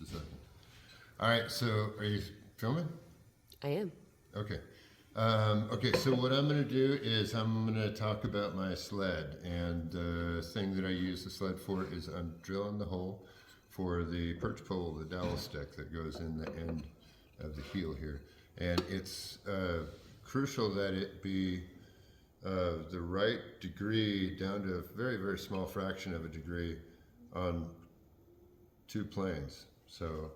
A second. All right, so are you filming? I am. Okay. Okay, so what I'm going to do is I'm going to talk about my sled, and the thing that I use the sled for is I'm drilling the hole for the perch pole, the dowel stick that goes in the end of the heel here. And it's crucial that it be the right degree down to a very, very small fraction of a degree on two planes. So